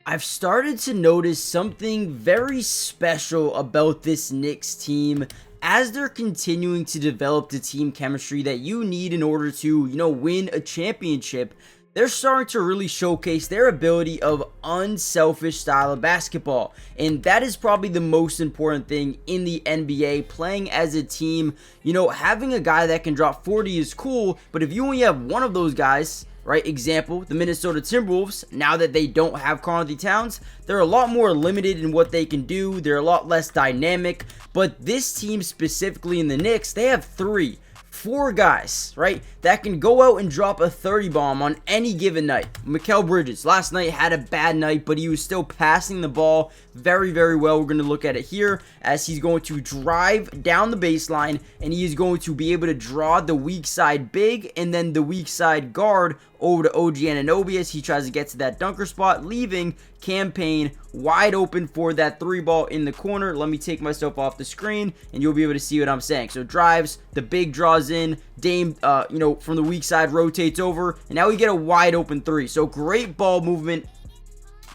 I've started to notice something very special about this Knicks team as they're continuing to develop the team chemistry that you need in order to, win a championship. They're starting to really showcase their ability of unselfish style of basketball. And that is probably the most important thing in the NBA, playing as a team. Having a guy that can drop 40 is cool, but if you only have one of those guys, right? Example, the Minnesota Timberwolves, now that they don't have Karl-Anthony Towns, they're a lot more limited in what they can do. They're a lot less dynamic. But this team specifically in the Knicks, they have four guys, right, that can go out and drop a 30 bomb on any given night. Mikal Bridges last night had a bad night, but he was still passing the ball very, very well. We're going to look at it here as he's going to drive down the baseline, and he is going to be able to draw the weak side big and then the weak side guard over to OG Anunoby as he tries to get to that dunker spot, leaving Cam Payne wide open for that three ball in the corner. Let me take myself off the screen and you'll be able to see what I'm saying. So drives, the big draws in, Dame, from the weak side rotates over, and now we get a wide open three. So great ball movement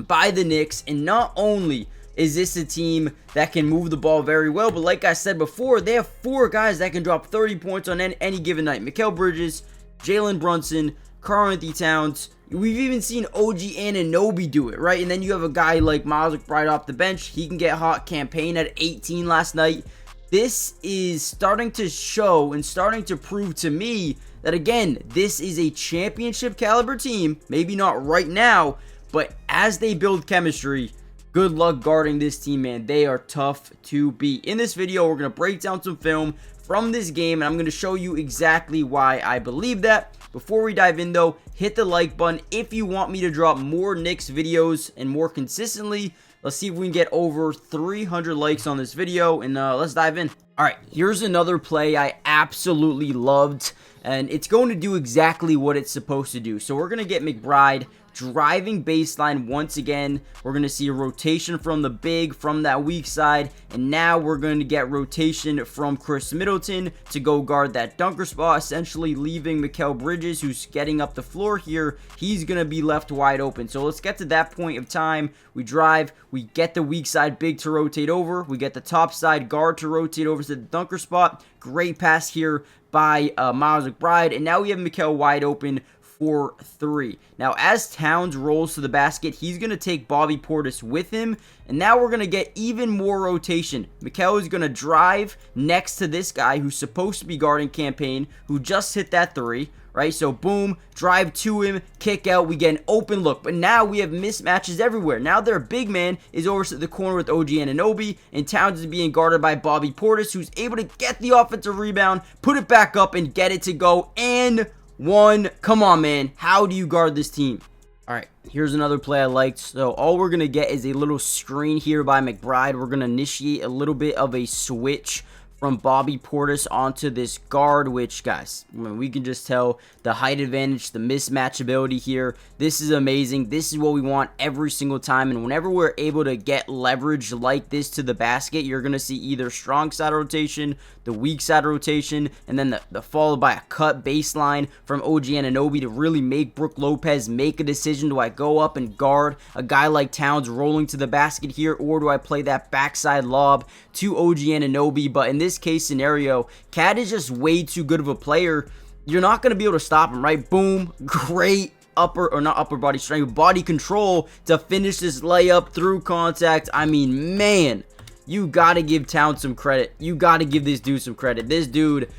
by the Knicks, and not only is this a team that can move the ball very well, but like I said before, they have four guys that can drop 30 points on any given night. Mikal Bridges, Jalen Brunson, Karl-Anthony Towns. We've even seen OG Anunoby do it, right? And then you have a guy like Miles McBride off the bench. He can get hot. Campaign at 18 last night. This is starting to show and starting to prove to me that, again, this is a championship caliber team. Maybe not right now, but as they build chemistry, good luck guarding this team, man. They are tough to beat. In this video, we're going to break down some film from this game, and I'm going to show you exactly why I believe that. Before we dive in, though, hit the like button if you want me to drop more Knicks videos and more consistently. Let's see if we can get over 300 likes on this video, and let's dive in. All right, here's another play I absolutely loved, and it's going to do exactly what it's supposed to do. So we're going to get McBride driving baseline once again. We're going to see a rotation from the big, from that weak side, and now we're going to get rotation from Chris Middleton to go guard that dunker spot, essentially leaving Mikal Bridges, who's getting up the floor here. He's going to be left wide open. So let's get to that point of time. We drive, we get the weak side big to rotate over, we get the top side guard to rotate over to the dunker spot. Great pass here by Miles McBride, and now we have Mikal wide open for three. Now, as Towns rolls to the basket, he's going to take Bobby Portis with him, and now we're going to get even more rotation. Mikal is going to drive next to this guy who's supposed to be guarding Campaign, who just hit that three, right? So, boom, drive to him, kick out, we get an open look, but now we have mismatches everywhere. Now their big man is over to the corner with OG Anunoby, and Towns is being guarded by Bobby Portis, who's able to get the offensive rebound, put it back up, and get it to go, and one. Come on, man. How do you guard this team? All right, here's another play I liked. So all we're going to get is a little screen here by McBride. We're going to initiate a little bit of a switch from Bobby Portis onto this guard, which, guys, we can just tell the height advantage, the mismatch ability here. This is amazing. This is what we want every single time, and whenever we're able to get leverage like this to the basket, you're going to see either strong side rotation, the weak side rotation, and then the followed by a cut baseline from OG Anunoby to really make Brook Lopez make a decision. Do I go up and guard a guy like Towns rolling to the basket here, or do I play that backside lob to OG Anunoby? But in this case scenario, Cat is just way too good of a player. You're not going to be able to stop him, right? Boom. Great body strength, body control to finish this layup through contact. I mean, man, you got to give Towns some credit. You got to give this dude some credit. This dude,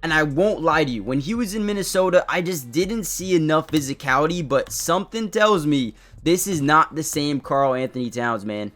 and I won't lie to you, when he was in Minnesota, I just didn't see enough physicality, but something tells me this is not the same Karl-Anthony Towns, man.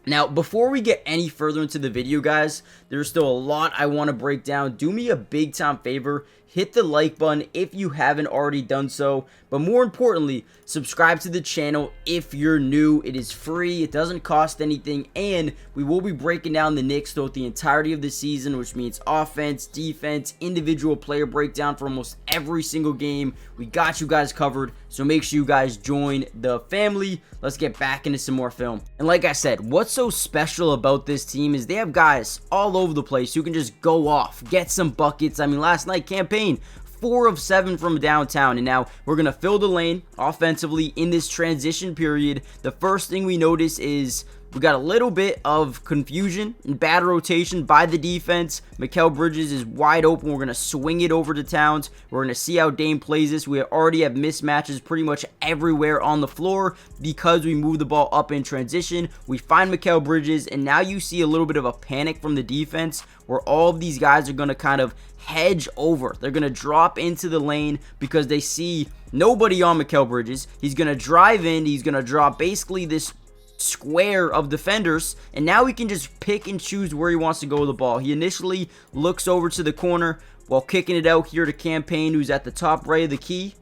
Now, before we get any further into the video, guys, there's still a lot I want to break down. Do me a big time favor. Hit the like button if you haven't already done so. But more importantly, subscribe to the channel if you're new. It is free. It doesn't cost anything. And we will be breaking down the Knicks throughout the entirety of the season, which means offense, defense, individual player breakdown for almost every single game. We got you guys covered. So make sure you guys join the family. Let's get back into some more film. And like I said, what's so special about this team is they have guys all over the place who can just go off, get some buckets. I mean, last night, Campaign, 4 of 7 from downtown. And now we're going to fill the lane offensively in this transition period. The first thing we notice is we got a little bit of confusion and bad rotation by the defense. Mikal Bridges is wide open. We're going to swing it over to Towns. We're going to see how Dame plays this. We already have mismatches pretty much everywhere on the floor because we move the ball up in transition. We find Mikal Bridges, and now you see a little bit of a panic from the defense where all of these guys are going to kind of hedge over. They're going to drop into the lane because they see nobody on Mikal Bridges. He's going to drive in. He's going to drop basically this square of defenders, and now he can just pick and choose where he wants to go with the ball. He initially looks over to the corner while kicking it out here to Campaign, who's at the top right of the key,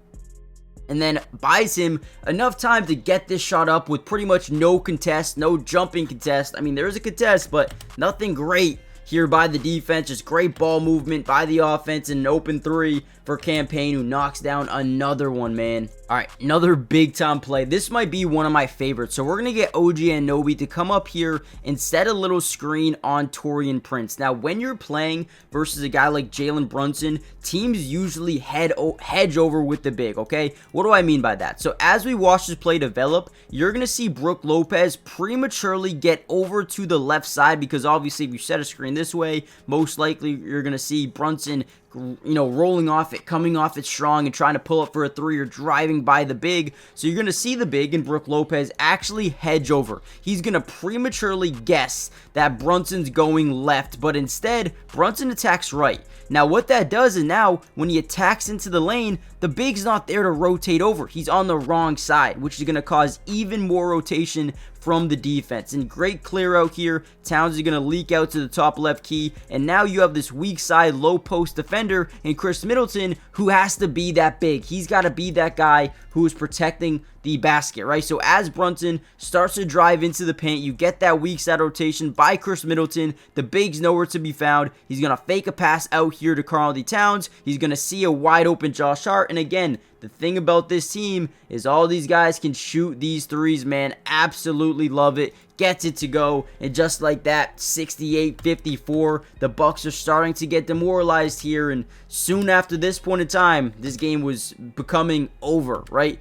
and then buys him enough time to get this shot up with pretty much no contest, no jumping contest. I mean, there is a contest, but nothing great here by the defense. Just great ball movement by the offense, and an open three for Campaign, who knocks down another one, man. All right, another big time play. This might be one of my favorites. So we're going to get OG Anunoby to come up here and set a little screen on Taurean Prince. Now, when you're playing versus a guy like Jalen Brunson, teams usually hedge over with the big, okay? What do I mean by that? So as we watch this play develop, you're going to see Brook Lopez prematurely get over to the left side, because obviously if you set a screen this way, most likely you're going to see Brunson, you know, rolling off it, coming off it strong and trying to pull up for a three, or driving by the big. So you're going to see the big and Brook Lopez actually hedge over. He's going to prematurely guess that Brunson's going left, but instead Brunson attacks right. Now what that does is, now when he attacks into the lane, the big's not there to rotate over. He's on the wrong side, which is going to cause even more rotation from the defense. And great clear out here. Towns is going to leak out to the top left key, and now you have this weak side low post defender in Chris Middleton, who has to be that big. He's got to be that guy who is protecting the basket, right? So as Brunson starts to drive into the paint, you get that weak side rotation by Chris Middleton. The big's nowhere to be found. He's going to fake a pass out here to Karl-Anthony Towns. He's going to see a wide open Josh Hart. And again, the thing about this team is all these guys can shoot these threes, man. Absolutely love it. Gets it to go, and just like that, 68-54. The Bucks are starting to get demoralized here, and soon after this point in time, this game was becoming over, right?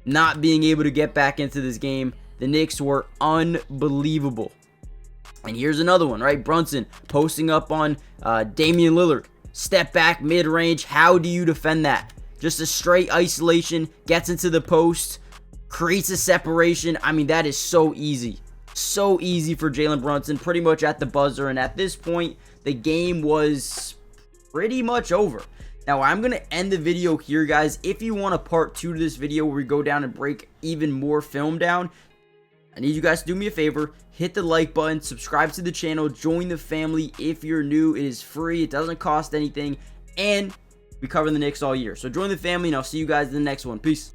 Not being able to get back into this game. The Knicks were unbelievable. And here's another one, right? Brunson posting up on Damian Lillard. Step back, mid-range. How do you defend that? Just a straight isolation, gets into the post, creates a separation. I mean, that is so easy. So easy for Jalen Brunson, pretty much at the buzzer. And at this point, the game was pretty much over. Now, I'm going to end the video here, guys. If you want a part 2 to this video where we go down and break even more film down, I need you guys to do me a favor. Hit the like button, subscribe to the channel, join the family if you're new. It is free. It doesn't cost anything. And we cover the Knicks all year. So join the family, and I'll see you guys in the next one. Peace.